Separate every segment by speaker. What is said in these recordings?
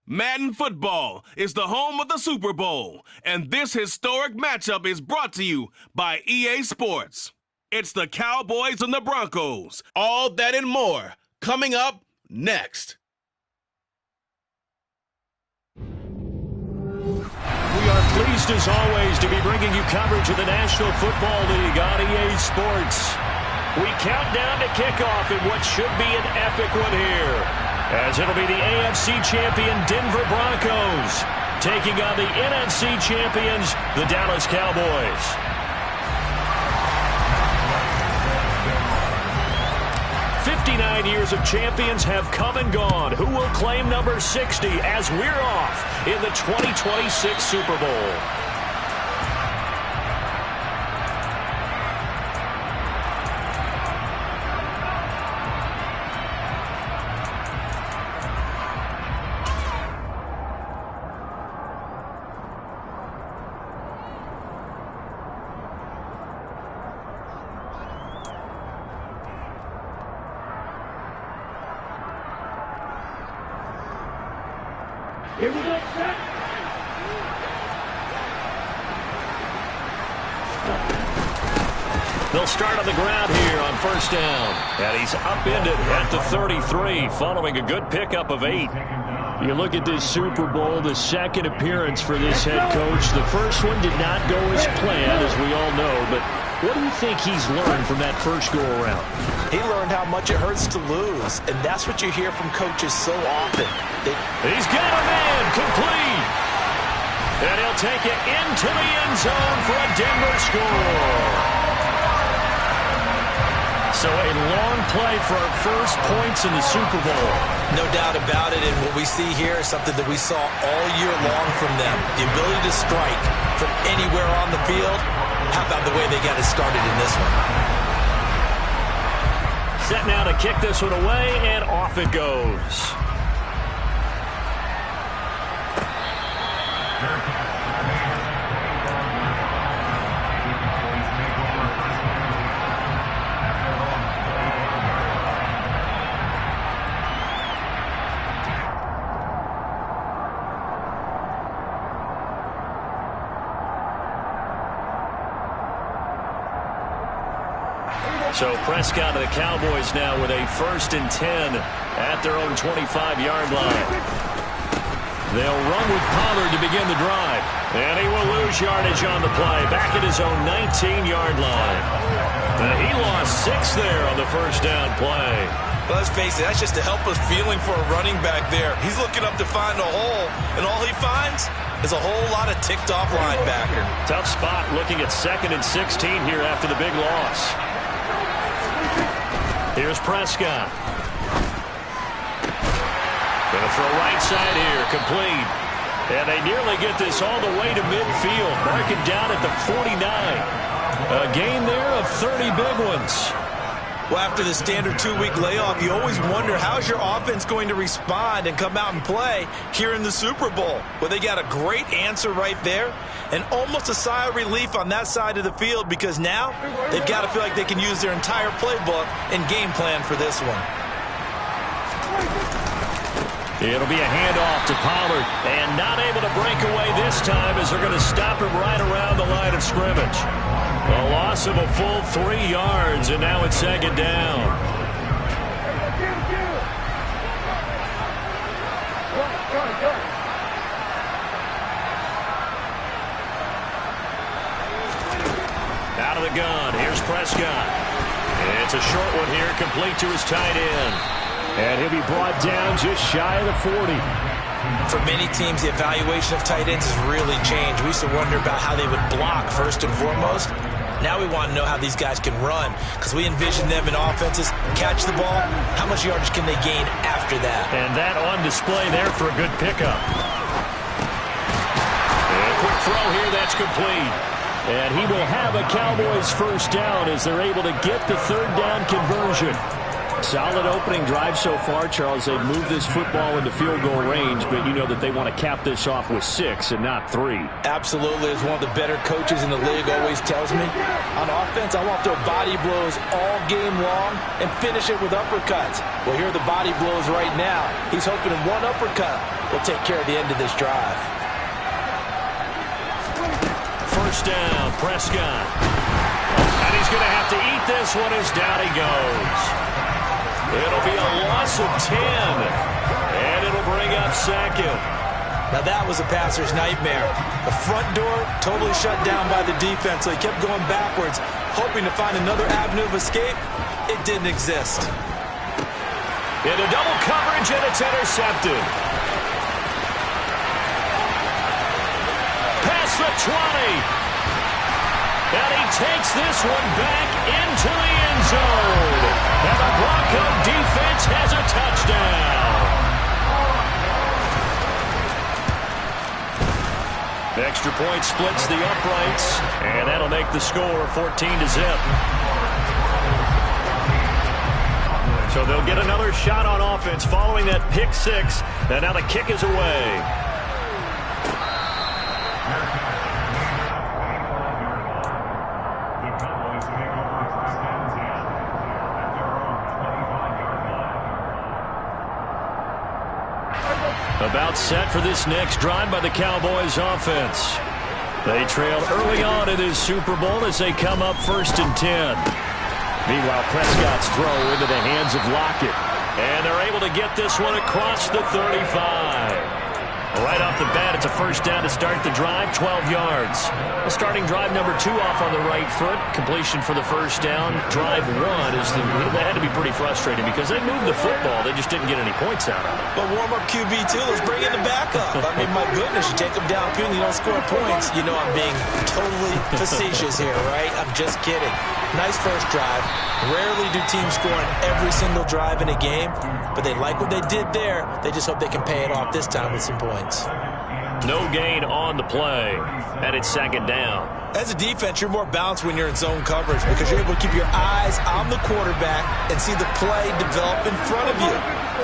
Speaker 1: Madden Football is the home of the Super Bowl, and this historic matchup is brought to you by EA Sports. It's the Cowboys and the Broncos. All that and more coming up next.
Speaker 2: We are pleased as always to be bringing you coverage of the National Football League on EA Sports. We count down to kickoff in what should be an epic one here, as it'll be the AFC champion Denver Broncos taking on the NFC champions, the Dallas Cowboys. 59 years of champions have come and gone. Who will claim number 60 as we're off in the 2026 Super Bowl?
Speaker 3: Here we go, set.
Speaker 2: They'll start on the ground here on first down. And he's upended at the 33 following a good pickup of 8. You look at this Super Bowl, the second appearance for this head coach. The first one did not go as planned, as we all know, but what do you think he's learned from that first go-around?
Speaker 4: He learned how much it hurts to lose, and that's what you hear from coaches so often.
Speaker 2: He's got a man complete. And he'll take it into the end zone for a Denver score. So a long play for our first points in the Super Bowl.
Speaker 4: No doubt about it, and what we see here is something that we saw all year long from them. The ability to strike from anywhere on the field. How about the way they got it started in this one?
Speaker 2: Set now to kick this one away, and off it goes. So Prescott and the Cowboys now with a 1st and 10 at their own 25-yard line. They'll run with Pollard to begin the drive. And he will lose yardage on the play, back at his own 19-yard line. And he lost 6 there on the first down play.
Speaker 4: Well, let's face it, that's just a helpless feeling for a running back there. He's looking up to find a hole, and all he finds is a whole lot of ticked-off linebacker.
Speaker 2: Tough spot looking at 2nd and 16 here after the big loss. Here's Prescott. Gonna throw right side here, complete. And they nearly get this all the way to midfield. Mark it down at the 49. A gain there of 30 big ones.
Speaker 4: Well, after the standard 2-week layoff, you always wonder how's your offense going to respond and come out and play here in the Super Bowl. Well, they got a great answer right there and almost a sigh of relief on that side of the field because now they've got to feel like they can use their entire playbook and game plan for this one.
Speaker 2: It'll be a handoff to Pollard, and not able to break away this time as they're going to stop him right around the line of scrimmage. A loss of a full 3 yards, and now it's 2nd down. Out of the gun, here's Prescott. It's a short one here, complete to his tight end. And he'll be brought down just shy of the 40.
Speaker 4: For many teams, the evaluation of tight ends has really changed. We used to wonder about how they would block first and foremost. Now we want to know how these guys can run because we envision them in offenses, catch the ball, how much yardage can they gain after that?
Speaker 2: And that on display there for a good pickup. And a quick throw here, that's complete. And he will have a Cowboys first down as they're able to get the 3rd down conversion. Solid opening drive so far, Charles. They've moved this football into field goal range, but you know that they want to cap this off with 6 and not 3.
Speaker 4: Absolutely. As one of the better coaches in the league always tells me, on offense, I want to throw body blows all game long and finish it with uppercuts. Well, here are the body blows right now. He's hoping in one uppercut will take care of the end of this drive.
Speaker 2: First down, Prescott. And he's going to have to eat this one as down he goes. It'll be a loss of 10, and it'll bring up second.
Speaker 4: Now that was a passer's nightmare. The front door totally shut down by the defense, so he kept going backwards, hoping to find another avenue of escape. It didn't exist.
Speaker 2: Into double coverage, and it's intercepted. Past the 20. And he takes this one back into the end zone. And the Bronco defense has a touchdown. Extra point splits the uprights, and that'll make the score 14-0. So they'll get another shot on offense following that pick 6, and now the kick is away. About set for this next drive by the Cowboys offense. They trailed early on in this Super Bowl as they come up 1st and 10. Meanwhile, Prescott's throw into the hands of Lockett. And they're able to get this one across the 35. Right off the bat, it's a first down to start the drive, 12 yards. Starting drive number 2 off on the right foot. Completion for the first down. Drive 1 that had to be pretty frustrating because they moved the football. They just didn't get any points out of it.
Speaker 4: But warm-up QB2, let's bring in the backup. I mean, my goodness, you take them downfield and you don't score points. You know I'm being totally facetious here, right? I'm just kidding. Nice first drive. Rarely do teams score on every single drive in a game, but they like what they did there. They just hope they can pay it off this time with some points.
Speaker 2: No gain on the play, and it's second down.
Speaker 4: As a defense, you're more balanced when you're in zone coverage because you're able to keep your eyes on the quarterback and see the play develop in front of you.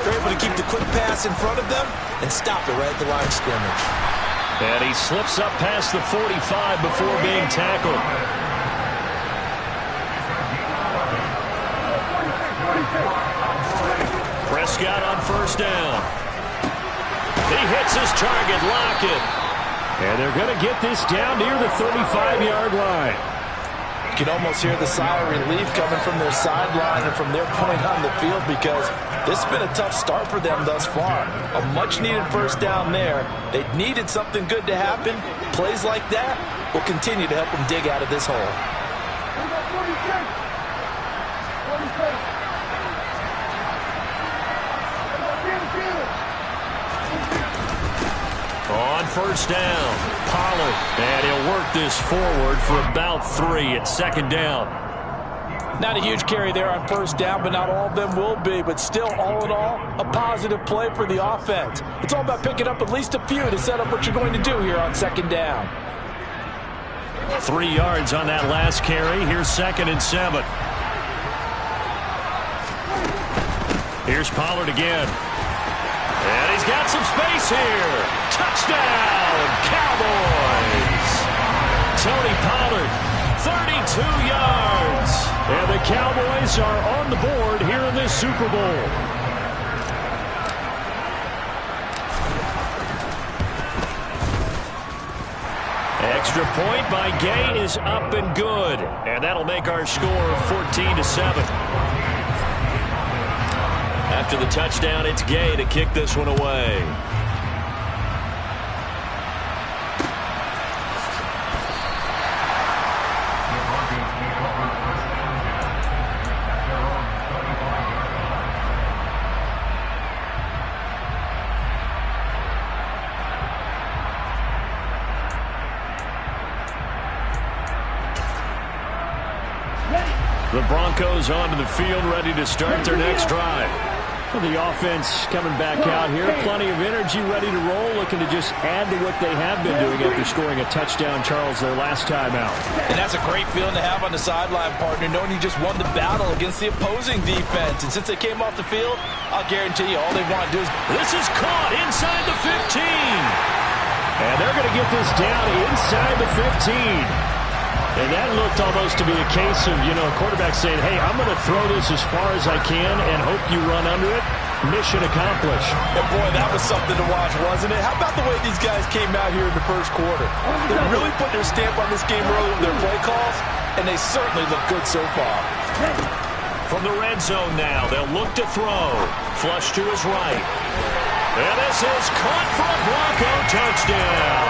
Speaker 4: You're able to keep the quick pass in front of them and stop it right at the line of scrimmage.
Speaker 2: And he slips up past the 45 before being tackled. Prescott on first down. He hits his target, Lockett. And they're going to get this down near the 35-yard line.
Speaker 4: You can almost hear the sigh of relief coming from their sideline and from their point on the field because this has been a tough start for them thus far. A much-needed first down there. They needed something good to happen. Plays like that will continue to help them dig out of this hole.
Speaker 2: On first down, Pollard, and he'll work this forward for about 3 at second down.
Speaker 4: Not a huge carry there on first down, but not all of them will be. But still, all in all, a positive play for the offense. It's all about picking up at least a few to set up what you're going to do here on second down.
Speaker 2: 3 yards on that last carry. Here's 2nd and 7. Here's Pollard again. And he's got some space here. Touchdown, Cowboys. Tony Pollard, 32 yards. And the Cowboys are on the board here in this Super Bowl. Extra point by Gay is up and good. And that'll make our score 14-7. After the touchdown, it's Gay to kick this one away. The Broncos onto the field ready to start their next drive. Well, the offense coming back out here. Plenty of energy, ready to roll, looking to just add to what they have been doing after scoring a touchdown, Charles, their last time out.
Speaker 4: And that's a great feeling to have on the sideline, partner, knowing you just won the battle against the opposing defense. And since they came off the field, I'll guarantee you all they want to do is...
Speaker 2: This is caught inside the 15. And they're going to get this down inside the 15. And that looked almost to be a case of, a quarterback saying, hey, I'm going to throw this as far as I can and hope you run under it. Mission accomplished.
Speaker 4: And boy, that was something to watch, wasn't it? How about the way these guys came out here in the first quarter? They really put their stamp on this game early with their play calls, and they certainly look good so far.
Speaker 2: From the red zone now, they'll look to throw. Flush to his right. And this is caught for a Bronco touchdown.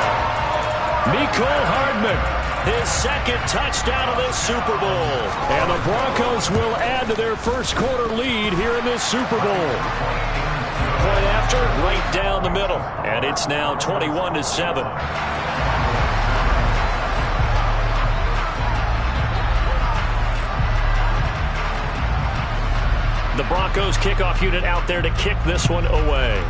Speaker 2: Mecole Hardman. His second touchdown of this Super Bowl. And the Broncos will add to their first quarter lead here in this Super Bowl. Point after, right down the middle. And it's now 21-7. The Broncos kickoff unit out there to kick this one away.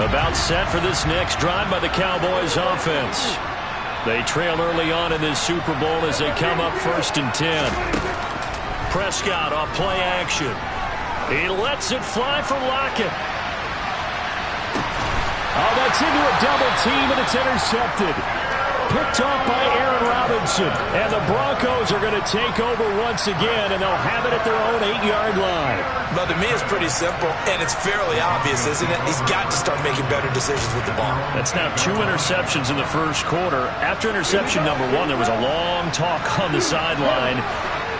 Speaker 2: About set for this next drive by the Cowboys offense. They trail early on in this Super Bowl as they come up 1st and 10. Prescott off play action. He lets it fly for Lockett. Oh, that's into a double team, and it's intercepted. Picked off by Aaron Robinson. And the Broncos are going to take over once again, and they'll have it at their own 8-yard line.
Speaker 4: Well, to me, it's pretty simple, and it's fairly obvious, isn't it? He's got to start making better decisions with the ball.
Speaker 2: That's now 2 interceptions in the first quarter. After interception number 1, there was a long talk on the sideline,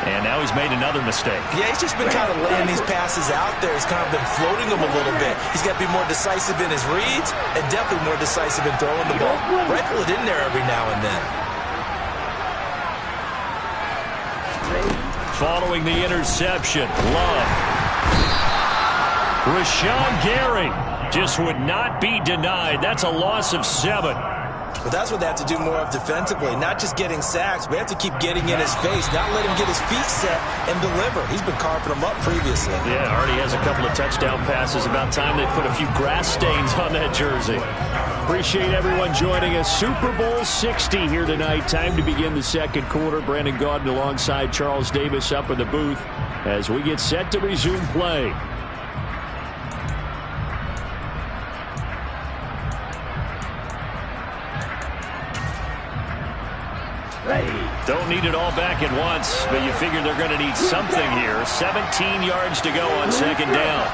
Speaker 2: and now he's made another mistake.
Speaker 4: Yeah, he's just been kind of laying these passes out there. He's kind of been floating them a little bit. He's got to be more decisive in his reads and definitely more decisive in throwing the ball. Rifle it in there every now and then.
Speaker 2: Following the interception, Love. Rashawn Gary just would not be denied. That's a loss of 7.
Speaker 4: But that's what they have to do more of defensively, not just getting sacks. We have to keep getting in his face, not let him get his feet set and deliver. He's been carving them up previously.
Speaker 2: Yeah, already has a couple of touchdown passes. About time they put a few grass stains on that jersey. Appreciate everyone joining us. Super Bowl 60 here tonight. Time to begin the second quarter. Brandon Gaudin alongside Charles Davis up in the booth as we get set to resume play. Don't need it all back at once, but you figure they're going to need something here. 17 yards to go on second down.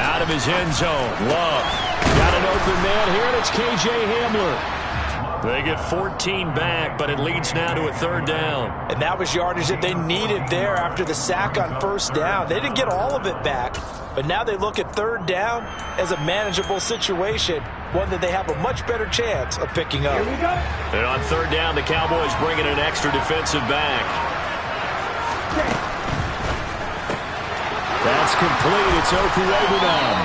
Speaker 2: Out of his end zone, Love. Got an open man here, and it's K.J. Hamler. They get 14 back, but it leads now to a 3rd down.
Speaker 4: And that was yardage that they needed there after the sack on 1st down. They didn't get all of it back, but now they look at 3rd down as a manageable situation, one that they have a much better chance of picking up.
Speaker 3: Here we go.
Speaker 2: And on 3rd down, the Cowboys bring in an extra defensive back. That's complete. It's Okuwebunam.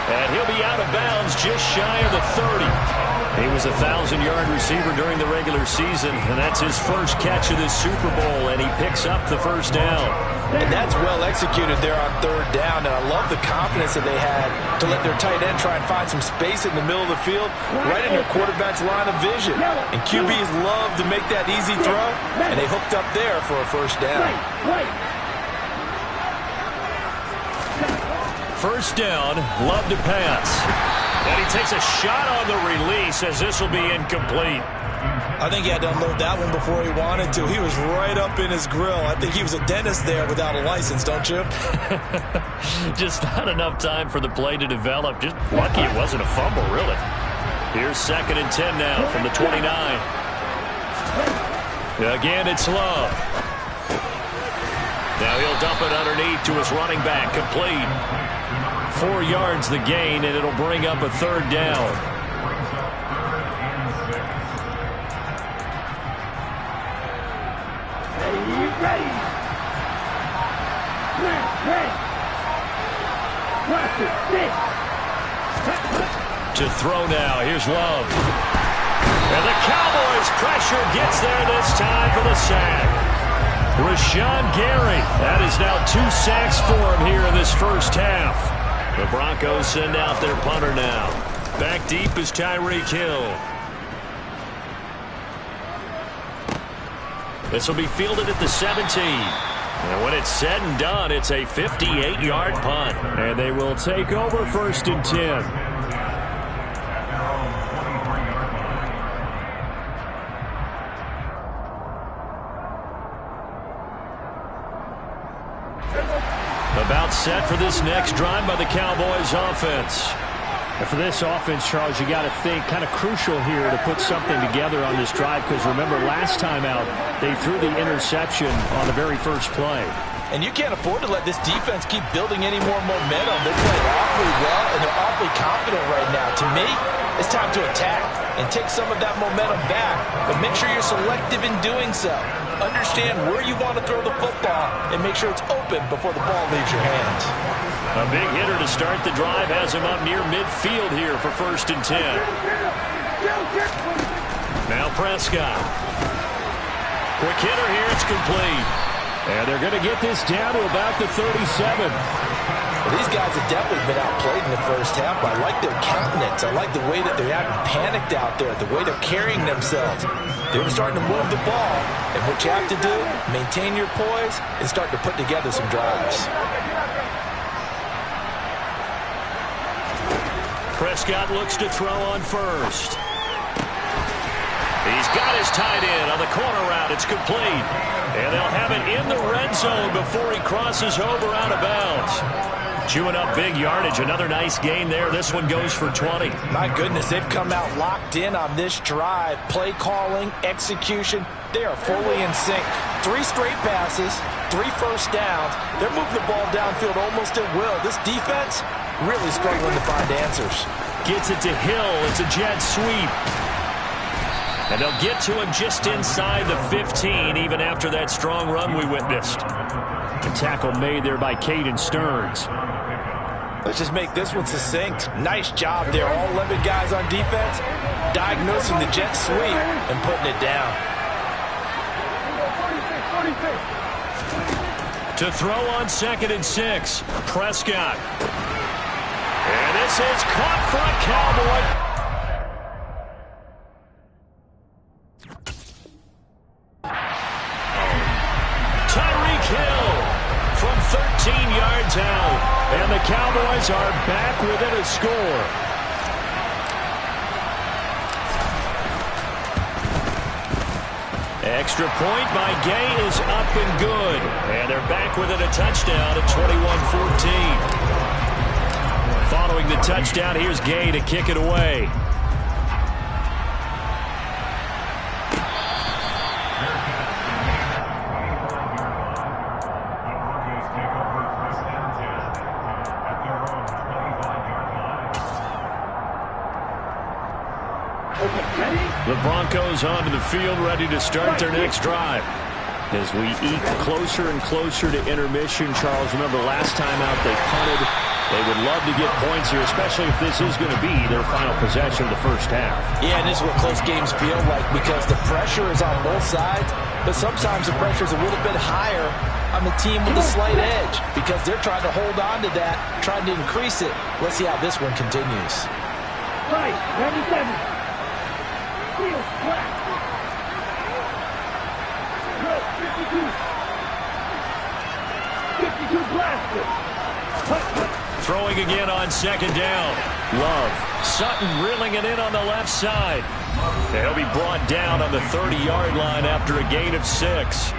Speaker 2: And he'll be out of bounds just shy of the 30. He was a 1,000-yard receiver during the regular season, and that's his first catch of this Super Bowl, and he picks up the 1st down.
Speaker 4: And that's well executed there on 3rd down, and I love the confidence that they had to let their tight end try and find some space in the middle of the field, right in their quarterback's line of vision. And QBs love to make that easy throw, and they hooked up there for a 1st down.
Speaker 2: 1st down, Love to pass. And he takes a shot on the release as this will be incomplete.
Speaker 4: I think he had to unload that one before he wanted to. He was right up in his grill. I think he was a dentist there without a license, don't you?
Speaker 2: Just not enough time for the play to develop. Just lucky it wasn't a fumble, really. Here's 2nd and 10 now from the 29. Again, it's Love. Now he'll dump it underneath to his running back, complete. 4 yards the gain, and it'll bring up a 3rd down.
Speaker 3: Ready.
Speaker 2: To throw now. Here's Love. And the Cowboys' pressure gets there this time for the sack. Rashawn Gary. That is now 2 sacks for him here in this first half. The Broncos send out their punter now. Back deep is Tyreek Hill. This will be fielded at the 17. And when it's said and done, it's a 58-yard punt. And they will take over 1st and 10. About set for this next drive by the Cowboys offense.
Speaker 5: And for this offense, Charles, you got to think kind of crucial here to put something together on this drive, because remember last time out they threw the interception on the very first play.
Speaker 4: And you can't afford to let this defense keep building any more momentum. They're playing awfully well, and they're awfully confident right now. To me, it's time to attack and take some of that momentum back, but make sure you're selective in doing so. Understand where you want to throw the football and make sure it's open before the ball leaves your hands.
Speaker 2: A big hitter to start the drive has him up near midfield here for 1st and 10. Now Prescott. Quick hitter here, it's complete.
Speaker 5: And they're going to get this down to about the 37.
Speaker 4: Well, these guys have definitely been outplayed in the first half. I like their countenance. I like the way that they're acting panicked out there, the way they're carrying themselves. They're starting to move the ball. And what you have to do, maintain your poise and start to put together some drives.
Speaker 2: Prescott looks to throw on first. He's got his tight end on the corner route. It's complete. And they'll have it in the red zone before he crosses over out of bounds. Chewing up big yardage. Another nice gain there. This one goes for 20.
Speaker 4: My goodness, they've come out locked in on this drive. Play calling, execution, they are fully in sync. 3 straight passes, 3 first downs. They're moving the ball downfield almost at will. This defense really struggling to find answers.
Speaker 2: Gets it to Hill. It's a jet sweep. And they'll get to him just inside the 15, even after that strong run we witnessed.
Speaker 5: A tackle made there by Caden Stearns.
Speaker 4: Let's just make this one succinct. Nice job there. All 11 guys on defense diagnosing the jet sweep and putting it down.
Speaker 2: To throw on 2nd and 6, Prescott. And this is caught for a Cowboy. Tyreek Hill from 13 yards out. And the Cowboys are back within a score. Extra point by Gay is up and good. And they're back within a touchdown at 21-14. Following the touchdown, here's Gay to kick it away. The Broncos onto the field, ready to start their next drive.
Speaker 5: As we eke closer and closer to intermission, Charles, remember last time out they punted. They would love to get points here, especially if this is going to be their final possession of the first half.
Speaker 4: Yeah, and this is what close games feel like, because the pressure is on both sides, but sometimes the pressure is a little bit higher on the team with a slight edge, because they're trying to hold on to that, trying to increase it. Let's see how this one continues.
Speaker 3: Right, 97. Field flat. Good, 52. 52 blasted.
Speaker 2: Throwing again on 2nd down. Love. Sutton reeling it in on the left side. They'll be brought down on the 30-yard line after a gain of 6.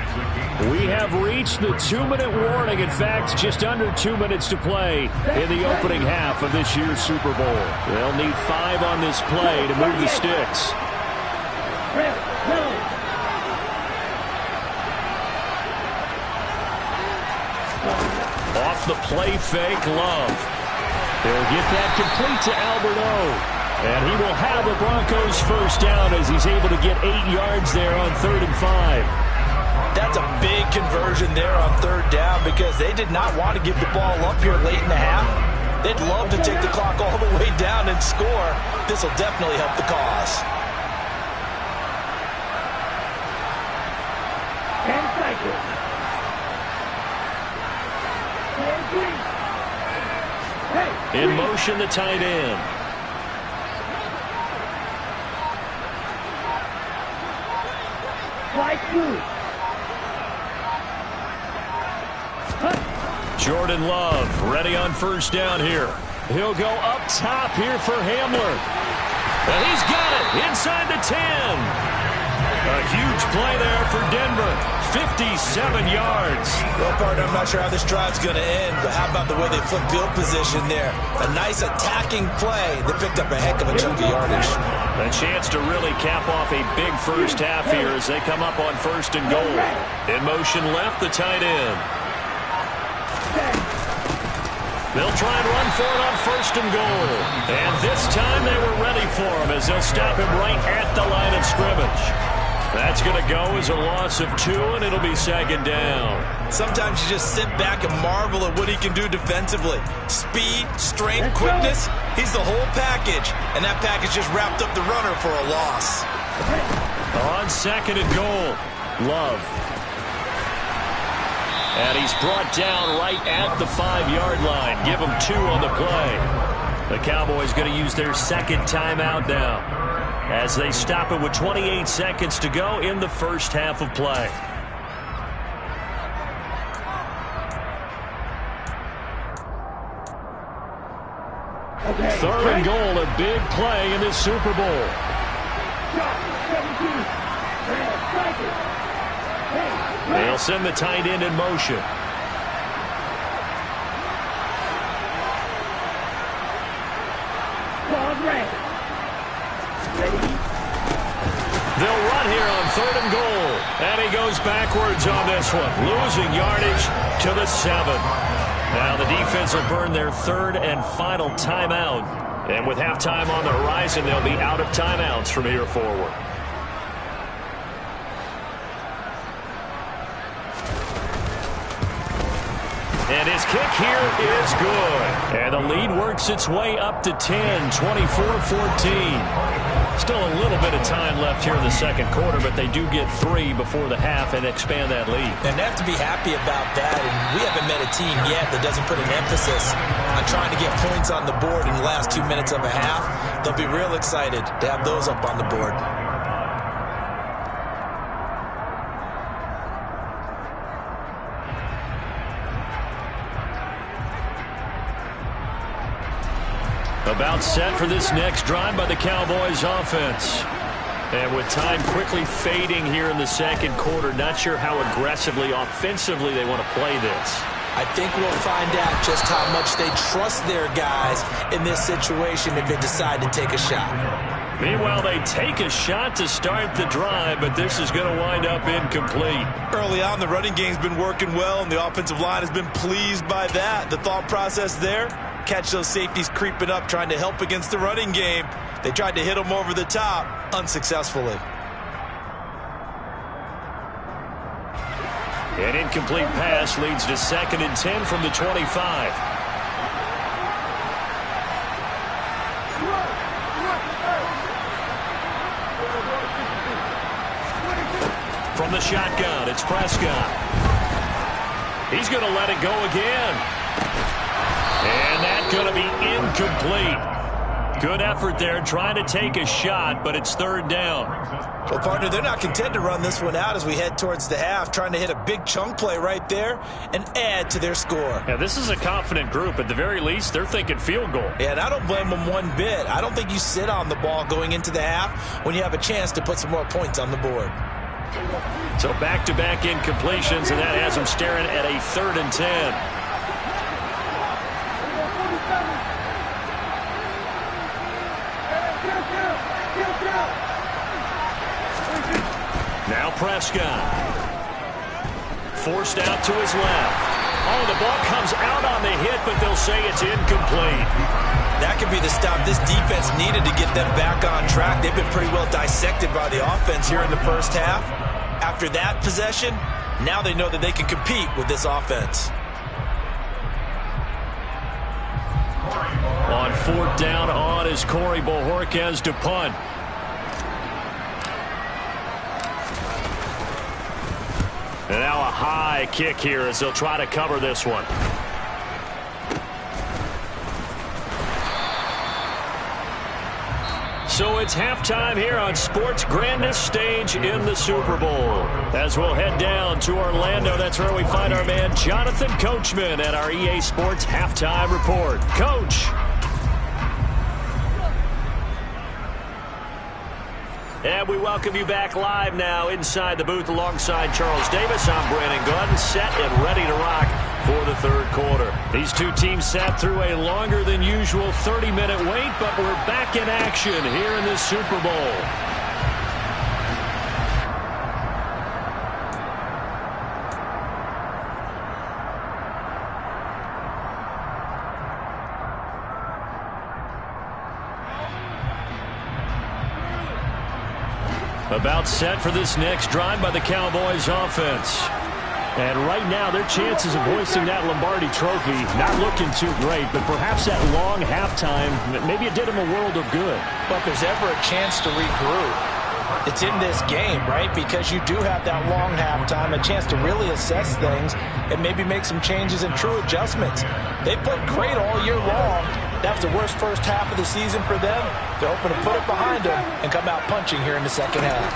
Speaker 5: We have reached the 2-minute warning. In fact, just under 2 minutes to play in the opening half of this year's Super Bowl. They'll need 5 on this play to move the sticks.
Speaker 2: Off the play fake, Love.
Speaker 5: They'll get that complete to Alberto. And he will have the Broncos first down as he's able to get 8 yards there on 3rd and 5.
Speaker 4: That's a big conversion there on 3rd down because they did not want to give the ball up here late in the half. They'd love to take the clock all the way down and score. This will definitely help the cause.
Speaker 3: 10 seconds. 10 3.
Speaker 5: In motion, the tight end.
Speaker 3: Fly 2.
Speaker 5: Jordan Love ready on first down here. He'll go up top here for Hamler. And he's got it inside the 10. A huge play there for Denver. 57 yards.
Speaker 4: Well, partner, I'm not sure how this drive's going to end, but how about the way they flipped field position there? A nice attacking play. They picked up a heck of a chunk of yardage.
Speaker 5: A chance to really cap off a big first half here as they come up on 1st and goal. In motion left, the tight end. They'll try and run for it on 1st and goal. And this time they were ready for him as they'll stop him right at the line of scrimmage. That's going to go as a loss of 2, and it'll be 2nd down.
Speaker 4: Sometimes you just sit back and marvel at what he can do defensively. Speed, strength, quickness, he's the whole package. And that package just wrapped up the runner for a loss.
Speaker 5: On 2nd and goal, Love. And he's brought down right at the 5-yard line. Give him 2 on the play. The Cowboys going to use their 2nd timeout now as they stop it with 28 seconds to go in the first half of play.
Speaker 3: Okay.
Speaker 5: 3rd and goal, a big play in this Super Bowl.
Speaker 3: Shot 17. Strike it.
Speaker 5: They'll send the tight end in motion. They'll run here on 3rd and goal. And he goes backwards on this one, losing yardage to the 7. Now the defense will burn their 3rd and final timeout. And with halftime on the horizon, they'll be out of timeouts from here forward. And his kick here is good. And the lead works its way up to 10, 24-14. Still a little bit of time left here in the 2nd quarter, but they do get 3 before the half and expand that lead.
Speaker 4: And they have to be happy about that. And we haven't met a team yet that doesn't put an emphasis on trying to get points on the board in the last 2 minutes of a half. They'll be real excited to have those up on the board.
Speaker 5: About set for this next drive by the Cowboys offense. And with time quickly fading here in the 2nd quarter, not sure how aggressively, offensively they want to play this.
Speaker 4: I think we'll find out just how much they trust their guys in this situation if they decide to take a shot.
Speaker 5: Meanwhile, they take a shot to start the drive, but this is going to wind up incomplete.
Speaker 4: Early on, the running game's been working well, and the offensive line has been pleased by that. The thought process there, catch those safeties creeping up, trying to help against the running game. They tried to hit them over the top, unsuccessfully.
Speaker 5: An incomplete pass leads to 2nd and 10 from the 25. From the shotgun, it's Prescott. He's going to let it go again. And that's going to be incomplete. Good effort there trying to take a shot, but it's 3rd down.
Speaker 4: Well, partner, they're not content to run this one out as we head towards the half, trying to hit a big chunk play right there and add to their score.
Speaker 5: Yeah, this is a confident group. At the very least, they're thinking field goal.
Speaker 4: Yeah, and I don't blame them one bit. I don't think you sit on the ball going into the half when you have a chance to put some more points on the board.
Speaker 5: So back-to-back incompletions, and that has them staring at a 3rd and 10. Now Prescott. Forced out to his left.
Speaker 2: Oh, the ball comes out on the hit, but they'll say it's incomplete.
Speaker 4: That could be the stop this defense needed to get them back on track. They've been pretty well dissected by the offense here in the first half. After that possession, now they know that they can compete with this offense.
Speaker 2: On fourth down on is Corey Bojorquez to punt. And now a high kick here as they'll try to cover this one. So it's halftime here on sports' grandest stage in the Super Bowl. As we'll head down to Orlando, that's where we find our man Jonathan Coachman at our EA Sports Halftime Report. Coach. And we welcome you back live now inside the booth alongside Charles Davis. I'm Brandon Gunn, set and ready to rock for the third quarter. These two teams sat through a longer than usual 30-minute wait, but we're back in action here in this Super Bowl. About set for this next drive by the Cowboys offense. And right now, their chances of hoisting that Lombardi trophy not looking too great, but perhaps that long halftime, maybe it did them a world of good.
Speaker 4: But if there's ever a chance to regroup, it's in this game, right? Because you do have that long halftime, a chance to really assess things and maybe make some changes and true adjustments. They played great all year long. That was the worst first half of the season for them. They're hoping to put it behind them and come out punching here in the second half.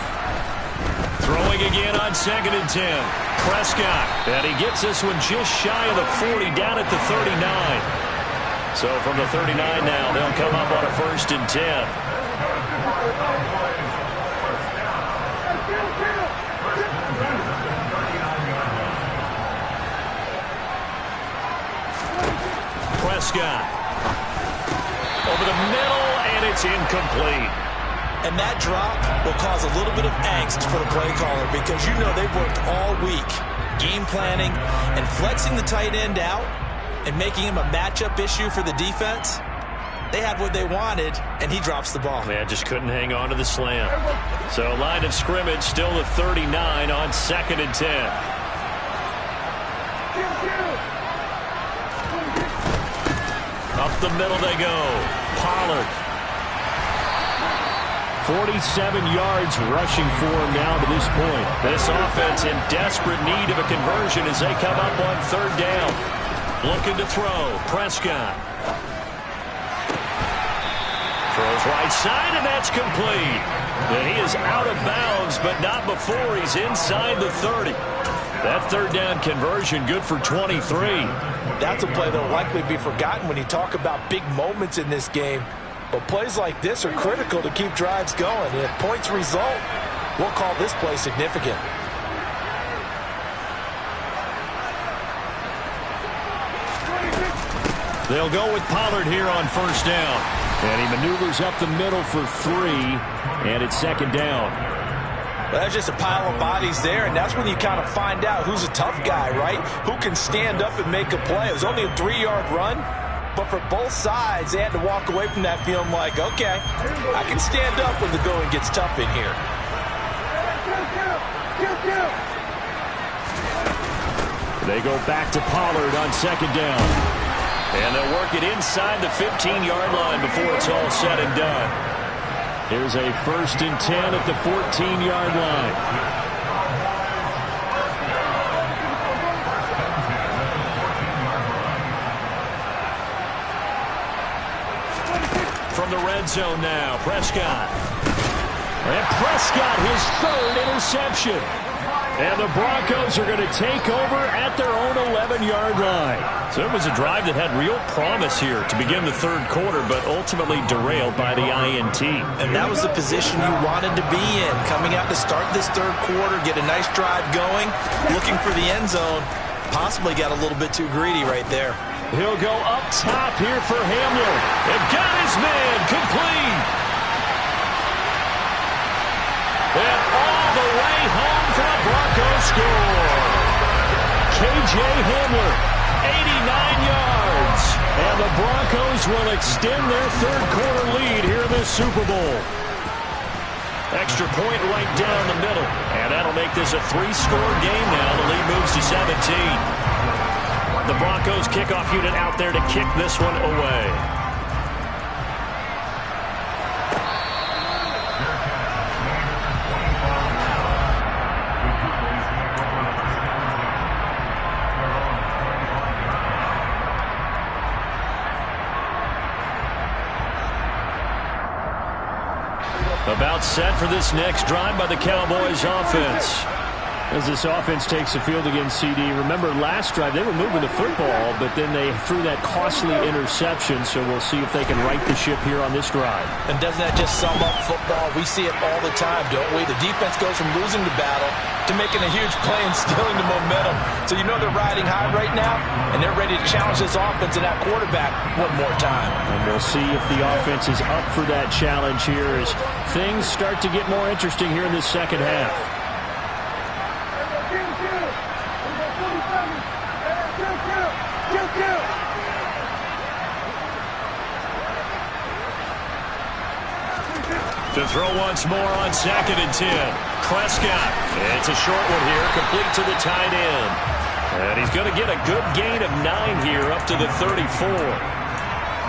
Speaker 2: Throwing again on 2nd and 10. Prescott, and he gets this one just shy of the 40, down at the 39. So from the 39 now, they'll come up on a 1st and 10. Prescott. Over the middle, and it's incomplete.
Speaker 4: And that drop will cause a little bit of angst for the play caller because you know they've worked all week game planning and flexing the tight end out and making him a matchup issue for the defense. They had what they wanted, and he drops the ball.
Speaker 2: Man, just couldn't hang on to the slam. So line of scrimmage still the 39 on 2nd and 10. Up the middle they go. Pollard. 47 yards rushing for him now to this point. This offense in desperate need of a conversion as they come up on 3rd down. Looking to throw. Prescott. Throws right side, and that's complete. And he is out of bounds, but not before he's inside the 30. That 3rd down conversion good for 23.
Speaker 4: That's a play that will likely be forgotten when you talk about big moments in this game. But plays like this are critical to keep drives going. And if points result, we'll call this play significant.
Speaker 2: They'll go with Pollard here on 1st down. And he maneuvers up the middle for 3, and it's 2nd down.
Speaker 4: Well, there's just a pile of bodies there, and that's when you kind of find out who's a tough guy, right? Who can stand up and make a play. It was only a 3-yard run. But for both sides, they had to walk away from that feeling like, okay, I can stand up when the going gets tough in here.
Speaker 2: They go back to Pollard on 2nd down. And they'll work it inside the 15-yard line before it's all said and done. Here's a 1st and 10 at the 14-yard line. From the red zone now, Prescott. And Prescott, his 3rd interception. And the Broncos are going to take over at their own 11-yard line. So it was a drive that had real promise here to begin the 3rd quarter, but ultimately derailed by the INT.
Speaker 4: And that was the position you wanted to be in. Coming out to start this 3rd quarter, get a nice drive going, looking for the end zone. Possibly got a little bit too greedy right there.
Speaker 2: He'll go up top here for Hamler. And got his man complete. And all the way home for a Broncos score. K.J. Hamler 89 yards. And the Broncos will extend their third-quarter lead here in this Super Bowl. Extra point right down the middle. And that'll make this a 3-score game now. The lead moves to 17. The Broncos kickoff unit out there to kick this one away. About set for this next drive by the Cowboys offense. As this offense takes the field against CD, remember last drive they were moving the football, but then they threw that costly interception, so we'll see if they can right the ship here on this drive.
Speaker 4: And doesn't that just sum up football? We see it all the time, don't we? The defense goes from losing the battle to making a huge play and stealing the momentum. So you know they're riding high right now, and they're ready to challenge this offense and that quarterback one more time.
Speaker 2: And we'll see if the offense is up for that challenge here as things start to get more interesting here in this second half. To throw once more on 2nd and 10. Prescott. It's a short one here, complete to the tight end. And he's going to get a good gain of 9 here up to the 34.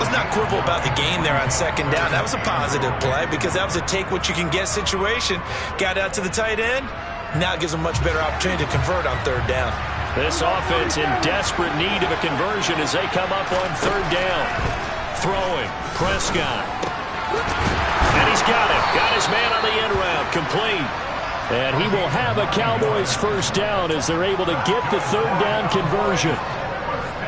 Speaker 4: Let's not quibble about the gain there on 2nd down. That was a positive play because that was a take-what-you-can-get situation. Got out to the tight end. Now it gives them a much better opportunity to convert on 3rd down.
Speaker 2: This offense in desperate need of a conversion as they come up on 3rd down. Throwing. Prescott. And he's got it. Got his man on the end route. Complete. And he will have a Cowboys first down as they're able to get the 3rd down conversion.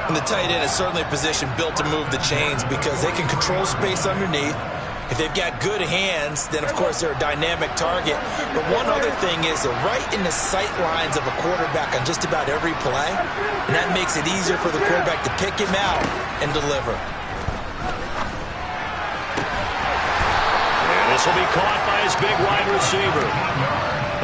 Speaker 4: And the tight end is certainly a position built to move the chains because they can control space underneath. If they've got good hands, then, of course, they're a dynamic target. But one other thing is they're right in the sight lines of a quarterback on just about every play. And that makes it easier for the quarterback to pick him out and deliver.
Speaker 2: This will be caught by his big wide receiver.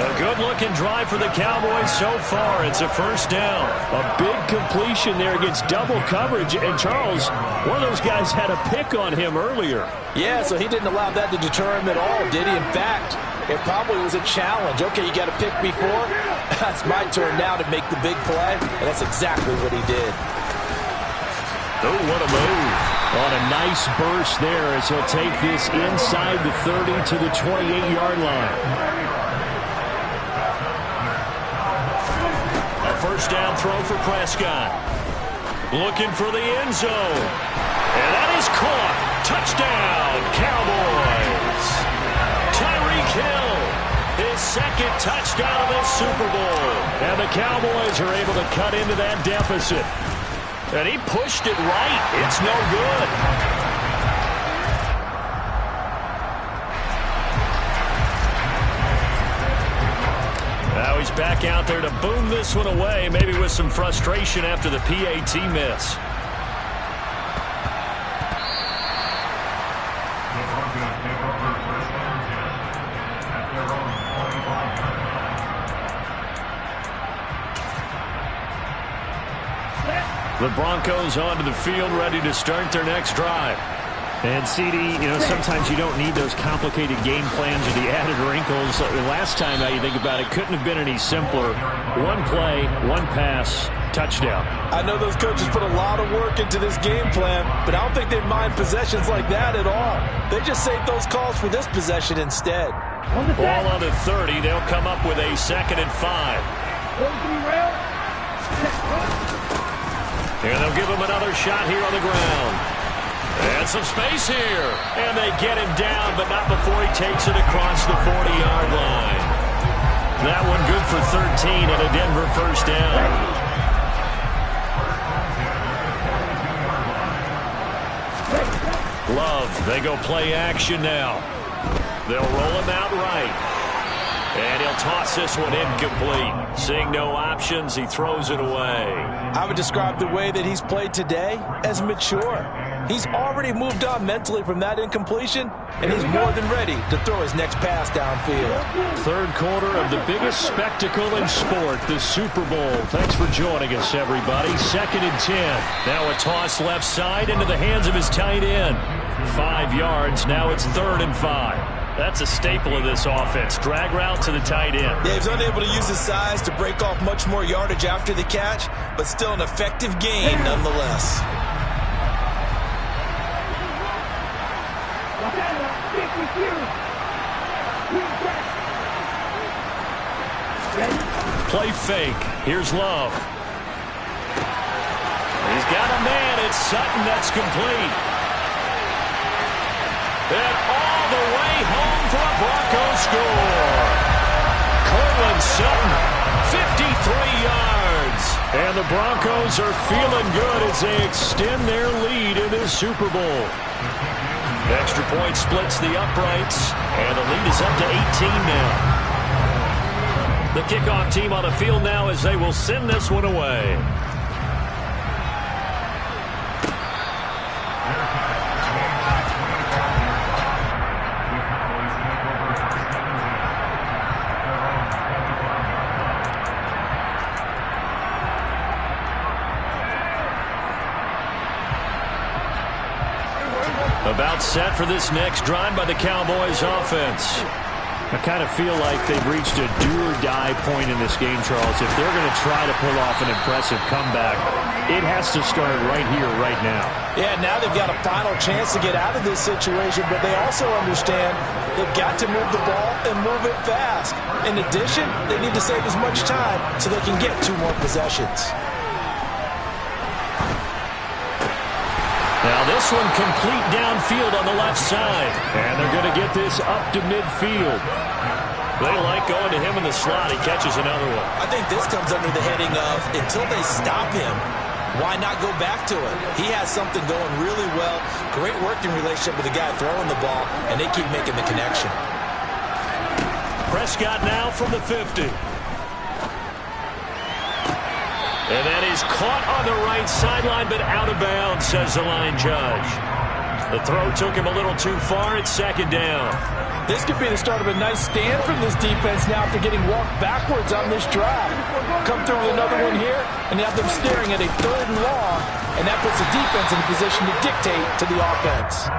Speaker 2: A good-looking drive for the Cowboys so far. It's a first down. A big completion there against double coverage. And Charles, one of those guys had a pick on him earlier.
Speaker 4: Yeah, so he didn't allow that to deter him at all, did he? In fact, it probably was a challenge. Okay, you got a pick before. That's my turn now to make the big play. And that's exactly what he did.
Speaker 2: Oh, what a move. On a nice burst there as he'll take this inside the 30 to the 28-yard line. A first down throw for Prescott. Looking for the end zone. And that is caught. Touchdown, Cowboys. Tyreek Hill, his 2nd touchdown of this Super Bowl. And the Cowboys are able to cut into that deficit. And he pushed it right. It's no good. Now he's back out there to boom this one away, maybe with some frustration after the PAT miss. The Broncos onto the field, ready to start their next drive. And CD, sometimes you don't need those complicated game plans or the added wrinkles. Last time, now you think about it, couldn't have been any simpler. One play, one pass, touchdown.
Speaker 4: I know those coaches put a lot of work into this game plan, but I don't think they mind possessions like that at all. They just save those calls for this possession instead.
Speaker 2: Ball on the 30. They'll come up with a 2nd and 5. And they'll give him another shot here on the ground. And some space here. And they get him down, but not before he takes it across the 40-yard line. That one good for 13 and a Denver first down. Love, they go play action now. They'll roll him out right. And he'll toss this one incomplete. Seeing no options, he throws it away.
Speaker 4: I would describe the way that he's played today as mature. He's already moved on mentally from that incompletion, and he's more than ready to throw his next pass downfield.
Speaker 2: Third quarter of the biggest spectacle in sport, the Super Bowl. Thanks for joining us, everybody. 2nd and 10. Now a toss left side into the hands of his tight end. 5 yards. Now it's 3rd and 5. That's a staple of this offense. Drag route to the tight end.
Speaker 4: Yeah, he's unable to use his size to break off much more yardage after the catch, but still an effective gain nonetheless.
Speaker 2: Play fake. Here's Love. He's got a man. It's Sutton. That's complete. And all the way home for a Broncos score. Cortland Sutton, 53 yards. And the Broncos are feeling good as they extend their lead in this Super Bowl. Extra point splits the uprights, and the lead is up to 18 now. The kickoff team on the field now as they will send this one away. About set for this next drive by the Cowboys offense. I kind of feel like they've reached a do-or-die point in this game, Charles. If they're going to try to pull off an impressive comeback, it has to start right here, right now.
Speaker 4: Yeah, now they've got a final chance to get out of this situation, but they also understand they've got to move the ball and move it fast. In addition, they need to save as much time so they can get 2 more possessions.
Speaker 2: Now this one complete downfield on the left side. And they're going to get this up to midfield. They like going to him in the slot. He catches another one.
Speaker 4: I think this comes under the heading of, until they stop him, why not go back to it? He has something going really well. Great working relationship with the guy throwing the ball, and they keep making the connection.
Speaker 2: Prescott now from the 50. And that is caught on the right sideline, but out of bounds, says the line judge. The throw took him a little too far. It's 2nd down.
Speaker 4: This could be the start of a nice stand from this defense now after getting walked backwards on this drive. Come through with another one here, and you have them staring at a 3rd and long, and that puts the defense in a position to dictate to the offense.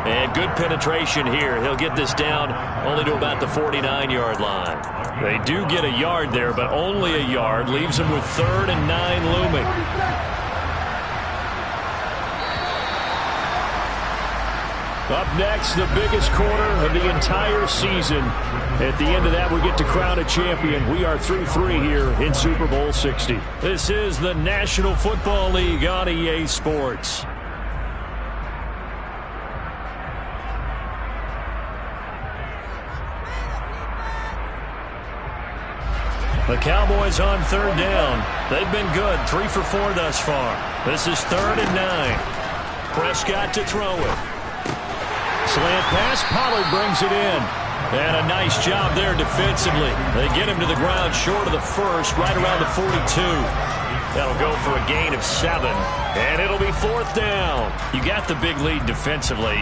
Speaker 2: And good penetration here. He'll get this down only to about the 49-yard line. They do get a yard there, but only a yard. Leaves them with 3rd and 9 looming. Up next, the biggest quarter of the entire season. At the end of that, we get to crown a champion. We are through 3 here in Super Bowl 60. This is the National Football League on EA Sports. The Cowboys on 3rd down. They've been good, 3 for 4 thus far. This is 3rd and 9. Prescott to throw it. Slant pass, Pollard brings it in. And a nice job there defensively. They get him to the ground short of the 1st, right around the 42. That'll go for a gain of 7. And it'll be 4th down. You got the big lead defensively.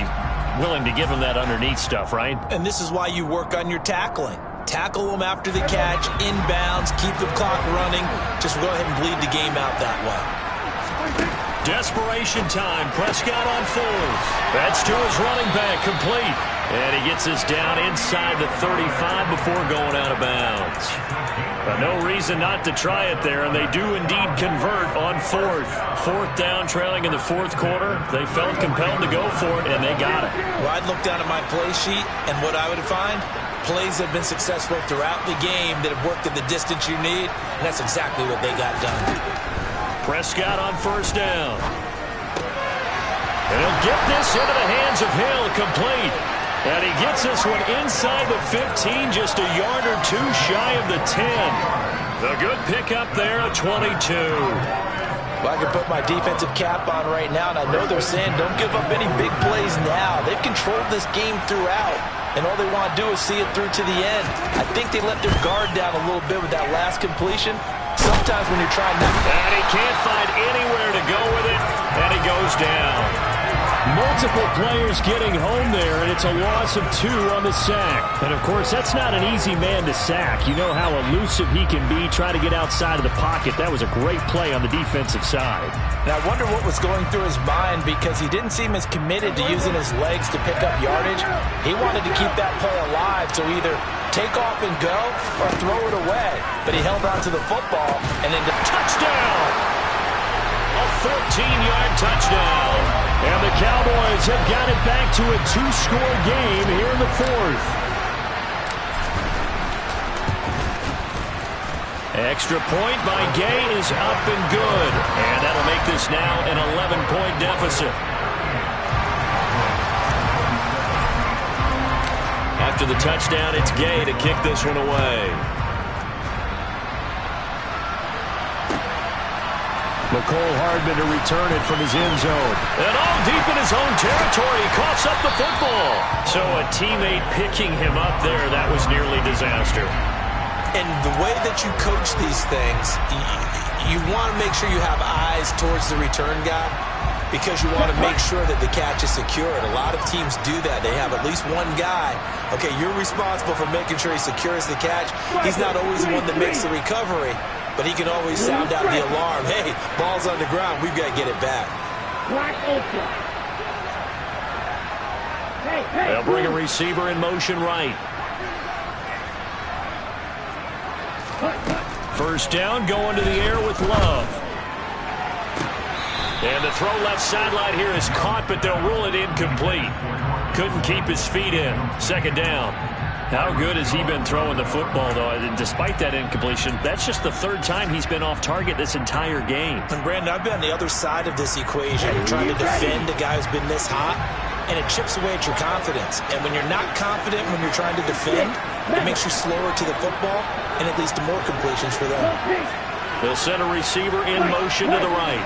Speaker 2: Willing to give him that underneath stuff, right?
Speaker 4: And this is why you work on your tackling. Tackle them after the catch, inbounds, keep the clock running. Just go ahead and bleed the game out that way.
Speaker 2: Desperation time. Prescott on 4th. That's to his running back, complete. And he gets us down inside the 35 before going out of bounds. But no reason not to try it there, and they do indeed convert on 4th. 4th down, trailing in the 4th quarter. They felt compelled to go for it, and they got it.
Speaker 4: Well, I'd look down at my play sheet, and what I would find, plays have been successful throughout the game that have worked at the distance you need, and that's exactly what they got done.
Speaker 2: Prescott on 1st down. And he'll get this into the hands of Hill, complete. And he gets this one inside the 15, just a yard or 2 shy of the 10. The good pickup there at 22.
Speaker 4: Well, I can put my defensive cap on right now, and I know they're saying don't give up any big plays now. They've controlled this game throughout, and all they want to do is see it through to the end. I think they let their guard down a little bit with that last completion. sometimes when you're trying not...
Speaker 2: And he can't find anywhere to go with it, and he goes down. Multiple players getting home there, and it's a loss of 2 on the sack. And, of course, that's not an easy man to sack. You know how elusive he can be, trying to get outside of the pocket. That was a great play on the defensive side.
Speaker 4: Now, I wonder what was going through his mind, because he didn't seem as committed to using his legs to pick up yardage. He wanted to keep that play alive, so either take off and go or throw it away. But he held on to the football and then the
Speaker 2: touchdown! A 14-yard touchdown. And the Cowboys have got it back to a 2-score game here in the 4th. Extra point by Gay is up and good. And that'll make this now an 11-point deficit. After the touchdown, it's Gay to kick this one away. McCole Hardman to return it from his end zone. And all deep in his own territory, he coughs up the football. So a teammate picking him up there, that was nearly disaster.
Speaker 4: And the way that you coach these things, you want to make sure you have eyes towards the return guy, because you want to make sure that the catch is secured. A lot of teams do that. They have at least one guy. Okay, you're responsible for making sure he secures the catch. He's not always the one that makes the recovery, but he can always sound out the alarm. Hey, ball's on the ground. We've got to get it back.
Speaker 2: They'll bring a receiver in motion right. First down, going to the air with Love. And the throw left sideline here is caught, but they'll rule it incomplete. Couldn't keep his feet in. Second down. How good has he been throwing the football, though? Despite that incompletion, that's just the 3rd time he's been off target this entire game.
Speaker 4: And, Brandon, I've been on the other side of this equation. You're trying to defend a guy who's been this hot, and it chips away at your confidence. And when you're not confident when you're trying to defend, it makes you slower to the football, and it leads to more completions for them.
Speaker 2: They'll send a receiver in motion to the right.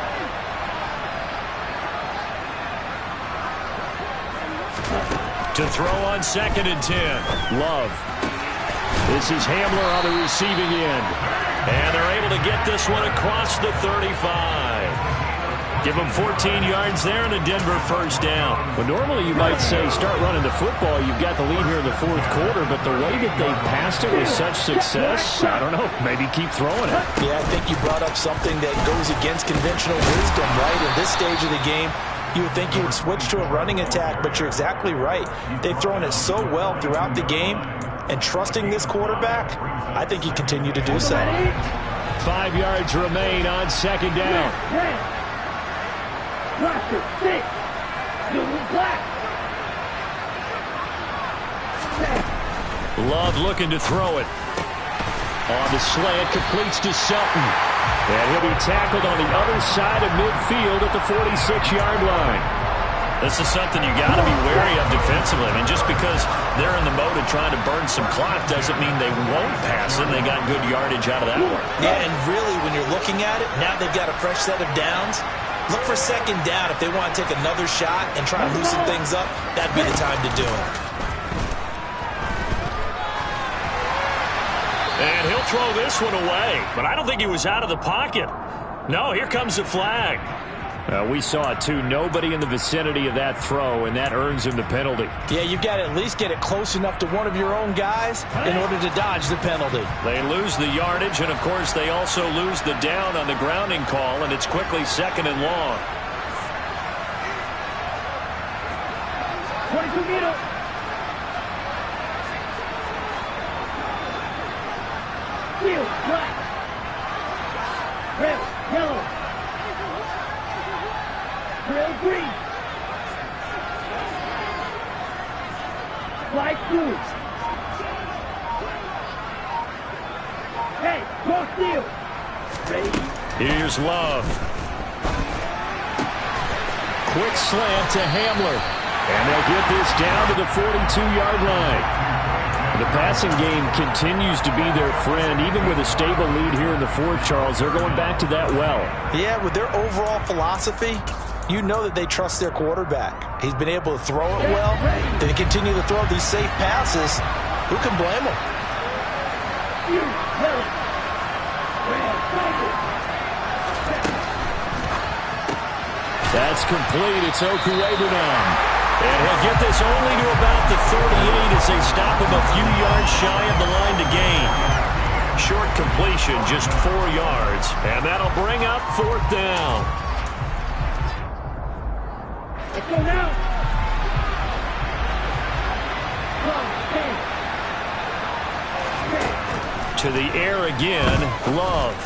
Speaker 2: To throw on 2nd and 10. Love. This is Hamler on the receiving end. And they're able to get this one across the 35. Give them 14 yards there and a Denver first down. Well, normally you might say start running the football. You've got the lead here in the 4th quarter, but the way that they've passed it with such success, I don't know, maybe keep throwing it.
Speaker 4: Yeah, I think you brought up something that goes against conventional wisdom, right? In this stage of the game, you would think you would switch to a running attack, but you're exactly right. They've thrown it so well throughout the game, and trusting this quarterback, I think you continue to do so.
Speaker 2: 5 yards remain on 2nd down. Love looking to throw it. On the slant, completes to Sutton. And he'll be tackled on the other side of midfield at the 46-yard line. This is something you got to be wary of defensively. I mean, just because they're in the mode of trying to burn some clock doesn't mean they won't pass it. They got good yardage out of that one.
Speaker 4: Yeah, and really, when you're looking at it, now they've got a fresh set of downs. Look for 2nd down. If they want to take another shot and try to loosen things up, that'd be the time to do it.
Speaker 2: And he'll throw this one away, but I don't think he was out of the pocket. No, here comes the flag. We saw it too. Nobody in the vicinity of that throw, and that earns him the penalty.
Speaker 4: Yeah, you've got to at least get it close enough to one of your own guys in order to dodge the penalty.
Speaker 2: They lose the yardage, and of course they also lose the down on the grounding call, and it's quickly 2nd and long.
Speaker 3: 22 meters. Field, black. Red, yellow. Red, green. Light blue. Hey, cross field. Ready.
Speaker 2: Here's Love. Quick slant to Hamler. And they'll get this down to the 42-yard line. The passing game continues to be their friend. Even with a stable lead here in the 4th, Charles, they're going back to that well.
Speaker 4: Yeah, with their overall philosophy, you know that they trust their quarterback. He's been able to throw it well. They continue to throw these safe passes. Who can blame them?
Speaker 2: That's complete. It's Okuegbunam. And he'll get this only to about the 38 as they stop him a few yards shy of the line to gain. Short completion, just 4 yards. And that'll bring up 4th down.
Speaker 3: Let's go now.
Speaker 2: To the air again, Love.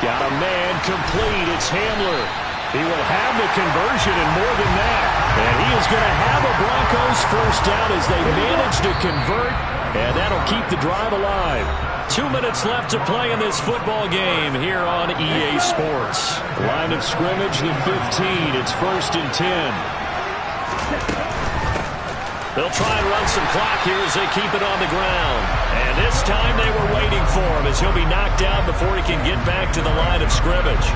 Speaker 2: Got a man complete. It's Handler. He will have the conversion and more than that. And he is going to have a Broncos first down as they manage to convert. And that'll keep the drive alive. 2 minutes left to play in this football game here on EA Sports. Line of scrimmage, the 15. It's 1st and 10. They'll try and run some clock here as they keep it on the ground. And this time they were waiting for him as he'll be knocked down before he can get back to the line of scrimmage.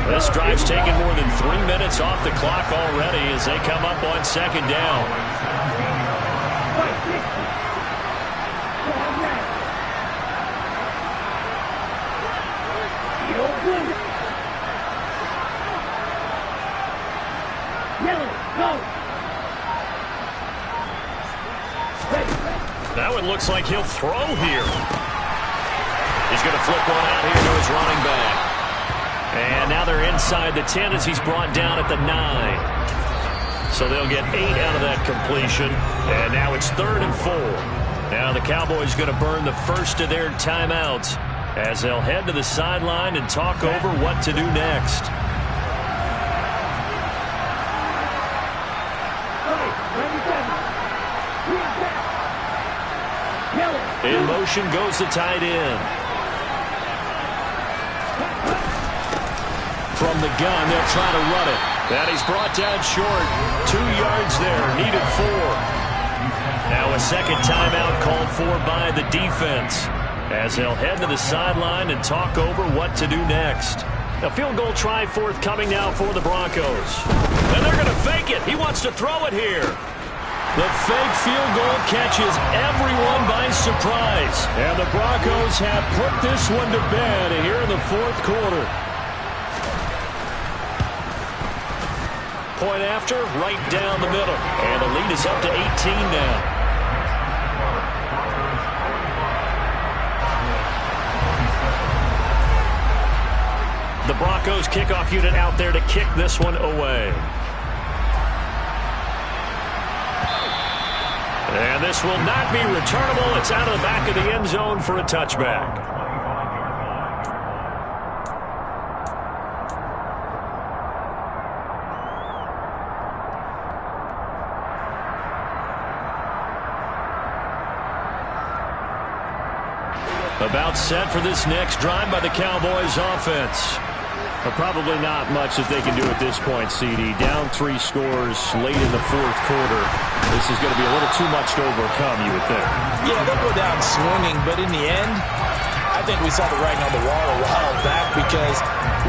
Speaker 2: This drive's taken more than 3 minutes off the clock already as they come up on 2nd down. That one looks like he'll throw here. He's going to flip one out here to his running back. And now they're inside the 10 as he's brought down at the 9. So they'll get 8 out of that completion. And now it's 3rd and 4. Now the Cowboys going to burn the first of their timeouts as they'll head to the sideline and talk over what to do next. In motion goes the tight end. From the gun, they'll try to run it. And he's brought down short. 2 yards there, needed 4. Now a second timeout called for by the defense as they'll head to the sideline and talk over what to do next. A field goal try forthcoming now for the Broncos. And they're going to fake it. He wants to throw it here. The fake field goal catches everyone by surprise. And the Broncos have put this one to bed here in the 4th quarter. Point after, right down the middle. And the lead is up to 18 now. The Broncos kickoff unit out there to kick this one away. And this will not be returnable. It's out of the back of the end zone for a touchback. About set for this next drive by the Cowboys offense. But probably not much that they can do at this point, CD. Down 3 scores late in the 4th quarter. This is going to be a little too much to overcome, you would think.
Speaker 4: Yeah, they'll go down swinging, but in the end, I think we saw the writing on the wall a while back because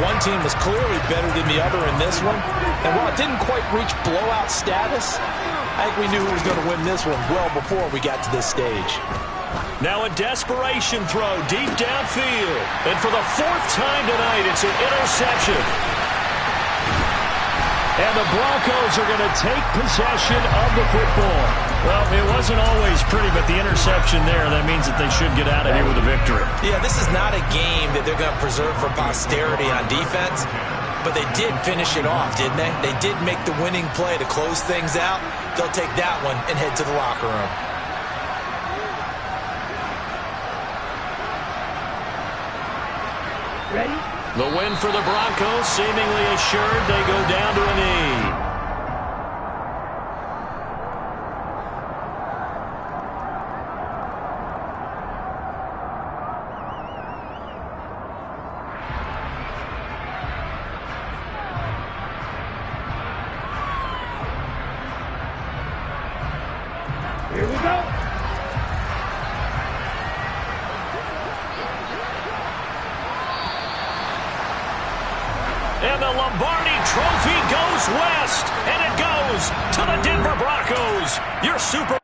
Speaker 4: one team was clearly better than the other in this one. And while it didn't quite reach blowout status, I think we knew who was going to win this one well before we got to this stage.
Speaker 2: Now a desperation throw deep downfield. And for the 4th time tonight, it's an interception. And the Broncos are going to take possession of the football. Well, it wasn't always pretty, but the interception there, that means that they should get out of here with a victory.
Speaker 4: Yeah, this is not a game that they're going to preserve for posterity on defense, but they did finish it off, didn't they? They did make the winning play to close things out. They'll take that one and head to the locker room.
Speaker 3: Ready?
Speaker 2: The win for the Broncos, seemingly assured. They go down to a knee.
Speaker 3: Here we go.
Speaker 2: And the Lombardi Trophy goes west, and it goes to the Denver Broncos. Your Super